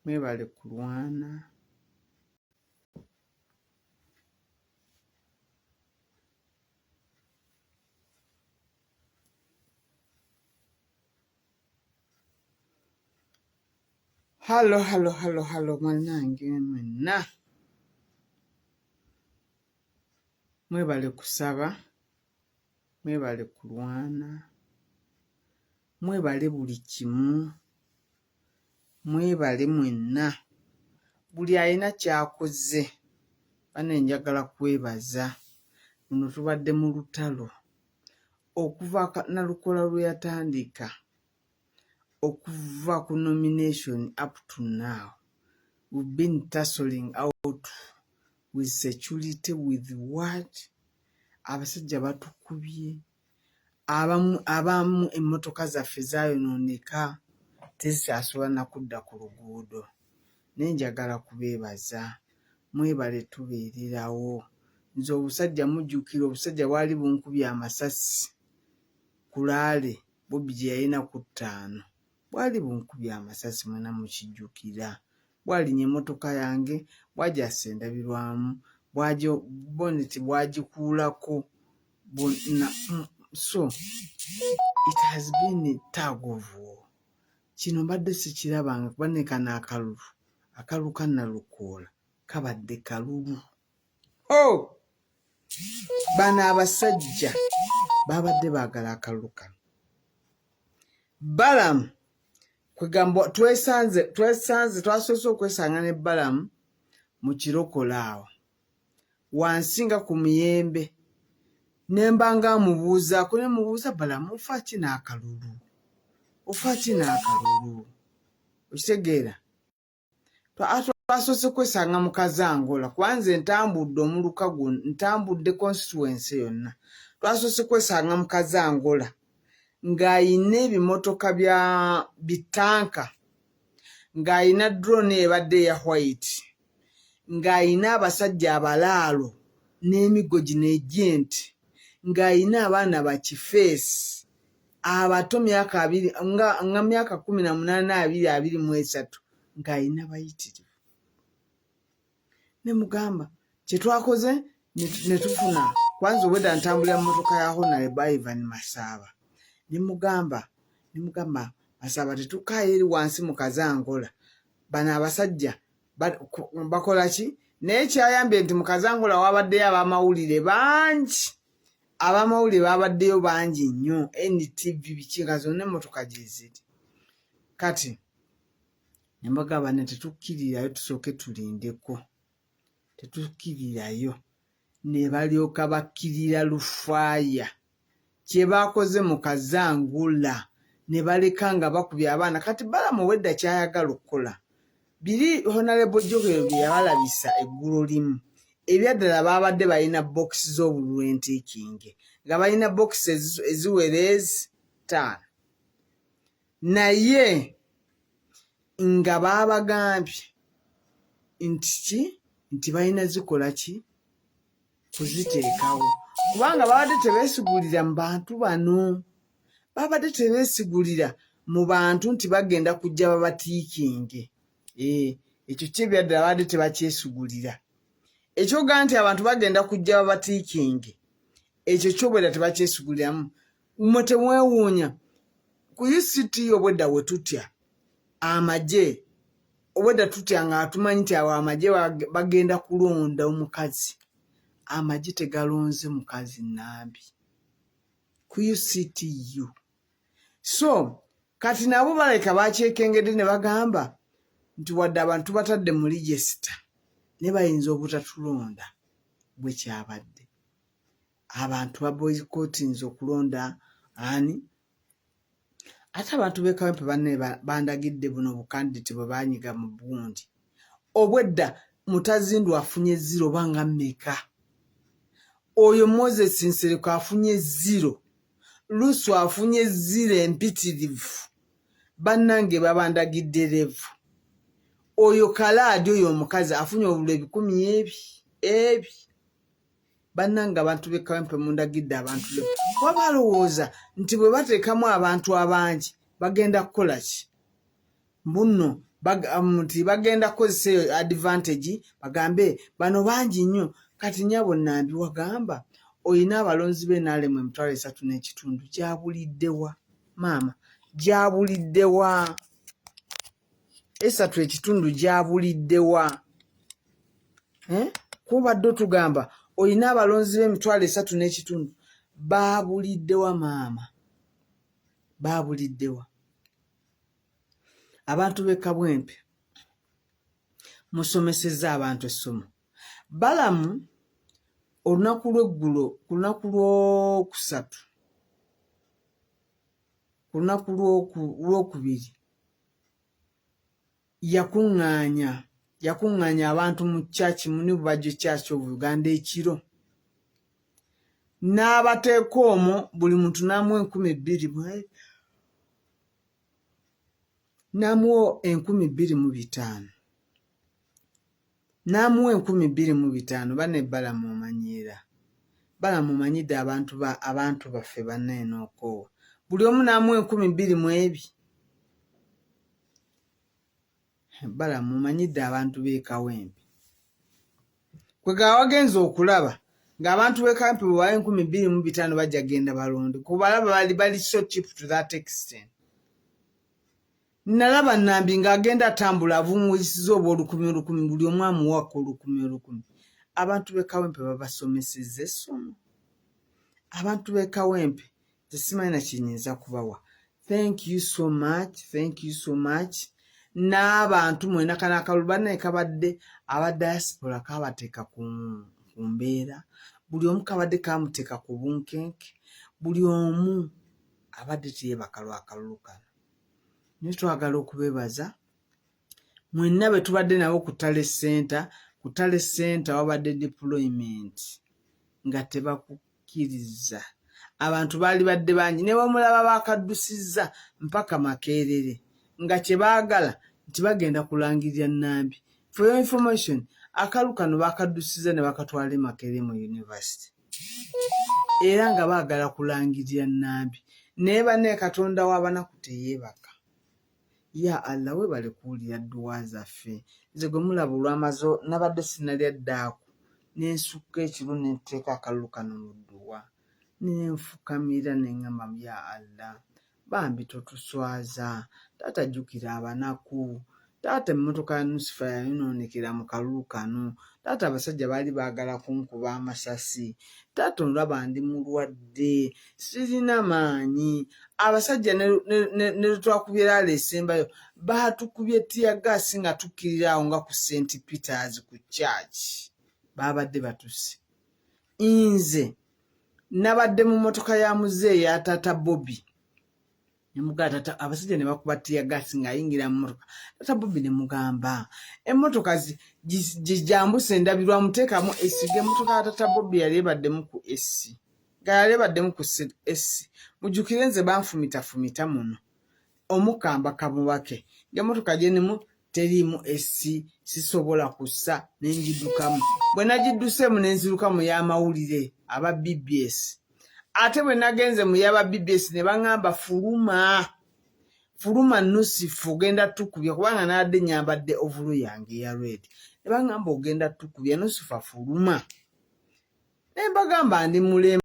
Mwebale kulwana. Halo mwanange mwenna. Mwebale kusaba. Mwebale kulwana. Mwebale buli kimu. Mwebale mwenna. Buli alina kyakoze. Bane njagala kwebaza. Muno tubadde mu lutalo. Okuva na lukola lwe yatandika. Okuva ku nomination up to now. We've been tussling out with security, with what? Abasajja batukubye. Abamu emmotoka zaffe zayonooneka tezisaasobola na kudda ku luguudo. Nenjagala kubeebaza. Mwebale tubeererawo. Nze obusajja mujjukira obusajja bwali bunkubye amasasi. Kulaale Bobby gye yalina ku 5. Bwali bunkubye amasasi mwena mukijjukira. Bwalinnya emmotoka yange bwajasendabirwamu. Bonnet bwagikuulako. So, it has been a tug of war. Kino mbadde sikirabanga kuba ne kano akalulu. Akalulu kannalukoola kabadde kalulu. Oh! Bano abasajja babadde baagala akalulu kano. Balamu kwegamba twasoose okwesanga ne Balamu mu kirokola awo. Wansinga ku muyembe. Nemba nga mubuuzaako ne mubuuza Balamu ofa kino akalulu. Ofa kino akalulu. Okitegeera? Twasoose kwesanga mu Kazangola. Kwanze ntambudde omuluka guno, ntambudde constituency yonna. Twasoose kwesanga mu Kazangola. Ng'ayina ebimotoka bya bitanka. Ng'ayina drone ebadde ya white. Ng'ayina abasajja abalaalo n'emigo gino egyenti. Ng'ayina abaana bakifeesi abato myaka 2 nga myaka 18 23 ng'ayina bayitirivu. Ne mugamba kye twakoze ne tufuna kwanza obwedda ntambulira mu motoka ya Honorable Ivan Masaba. Ne mugamba Masaba tetukaayo eri wansi mu Kazangola. Bano abasajja bakola ki? Naye kyayambye nti mu Kazangola wabaddeyo abamawulire bangi. Abamawulire babaddeyo bangi nnyo. NTV bikinga zonna emmotoka gye ziri. Kati ne mbagamba ne tetukkirirayo tusooke tulindeko. Tetukkirirayo. Ne balyoka bakkirira lufaaya. Kye baakoze mu Kazangola ne baleka nga bakubye abaana. Kati Balamu wedda kyayagala okukola. Biri Honorable Jogero bye yabalabisa eggulo limu. Ebyaddala babadde balina box z'obululu entiikinge. Nga balina box eziwera 5. Naye nga babagambye nti balina zikola ki? Kuziteekawo. Kubanga babadde tebeesigulira mu bantu bano. Babadde tebeesigulira mu bantu nti bagenda kujja babatiikinge. Ekyo kyebyaddala babadde tebakyesigulira. Ekyoga nti abantu bagenda kujja babatiikinge. Ekyo kyobwedda tebakyesiguliramu. Mmwe temwewuunya. Ku UCT obwedda we tutya amagye. Obwedda tutya nga tumanyi nti awo amagye bagenda kulonda omukazi. Amagye tegalonze mukazi nambi. Ku UCTU. So, kati nabo baleka bakyekengedde ne bagamba nti wadde abantu batadde mu register ne bayinza obutatulonda bwe kyabadde. Abantu ba boycottinze okulonda ani? Ate abantu b'e Kawempe banne bandagidde buno obukandidate bwe banyiga mu bugundi. Obwedda Mutazindu afunye 0 banga mmeka. Oyo Moses Nsereko afunye 0. Lusu afunye 0 empitirivu. Bannange babandagidde levu. Oyo Kalaadi oyo omukazi afunye obululu 10,000 bannanga abantu b'e Kawempe mundagidde abantu levu. Wabalowooza nti bwe bateekamu abantu abangi bagenda kukola ki? Mbuno nti bagenda kukozesa advantage bagambe bano bangi nnyo kati nyabo Nambi wagamba oyina abalonzi b'NRM 3.5 gyabuliddewa maama gyabuliddewa 3.5 gyabuliddewa kubadde tugamba oyina abalonzi b'3.5 babuliddewa maama babuliddewa abantu b'e Kabwempe musomesezza abantu essomo Balamu olunaku lw'eggulo ku lunaku lwokusatu ku lunaku lwokubiri yakuŋŋaanya abantu mu church muni Bubajjo Church of Uganda ekiro n'abateeka omwo buli muntu n'amuwa 2,000 n'amuwa 25,000 n'amuwa 25,000 bane Balamu omanyiira Balamu omanyidde abantu baffe banene okwo buli omu n'amuwa 20,000 Balamu omanyidde abantu b'e Kawempe kwega wagenza okulaba ng'abantu b'e Kawempe bwe bawa 25,000 bajja genda balonde kubalaba bali so cheap to that extent nalaba Nambi ng'agenda atambula avumuwisiza oba 10,000 buli omu amuwako 10,000 abantu b'e Kawempe babasomesezza essomo abantu b'e Kawempe simanyi na kinyinza kubawa thank you so much n'abantu mwena kanakalubanne kabadde aba diaspora kabateeka ku mbeera buli omu kabadde kamuteeka ku bunkenke buli omu abadde teyebaka lw'akalulu kano niyo twagala okubebaza mwenna bwe tubadde nabo ku Tale Center wabadde deployment nga tebakukkiriza abantu baali badde bangi ne bamulaba bakaddusizza mpaka Makerere nga kye baagala nti bagenda kulangirira Nambi for your information akalu kano bakaddusiza ne bakatwala Makerere mu university era nga baagala kulangirira Nambi naye banne Katonda w'abanaku teyeebaka ya Allah we bale kuwulira dduwa zaffe nze gwe mulaba olw'amazo nabadde sinalya ddaaku n'ensukka ekiro n'enteeka akalulu kano mu dduwa n'enfukamira n'eŋŋamba ya Allah bambi totuswaza taata jjukira abanaku taata emmotoka ya Nusifa yayonoonekera mu kalulu kano taata abasajja baali baagala kunkuba amasasi taata olaba ndi mulwadde sirina maanyi abasajja ne twakubye laala esembayo baatukubye tiyagaasi nga tukkirira awo nga ku St. Peters ku church baabadde batuse nze nabadde mu mmotoka ya muzeeyi ya taata Bobby nemugata abasajja ne bakuba tiyagaasi ng'ayingira mu mmotoka taata Bobby ne mugamba emmotoka gijambuse ndabirwa muteekamu esige emmotoka ya taata Bobby yali ebaddemu ku esi nga yali ebaddemu ku esi mujjukire nze banfumitafumita muno omukamba kamubake ng'emmotoka gyenemu teriimu esi sisobola kussa n'enjiddukamu bwe nagiddusemu n'enziruka mu y'amawulire aba BBS ate bwe nagenze mu y'aba BBS ne baŋŋamba fuluma Nusifu ogenda tukubya kubanga nadde nyambadde ovulu yange eya red ne baŋŋamba ogenda tukubya Nusifu fuluma ne mbagamba ndi mulema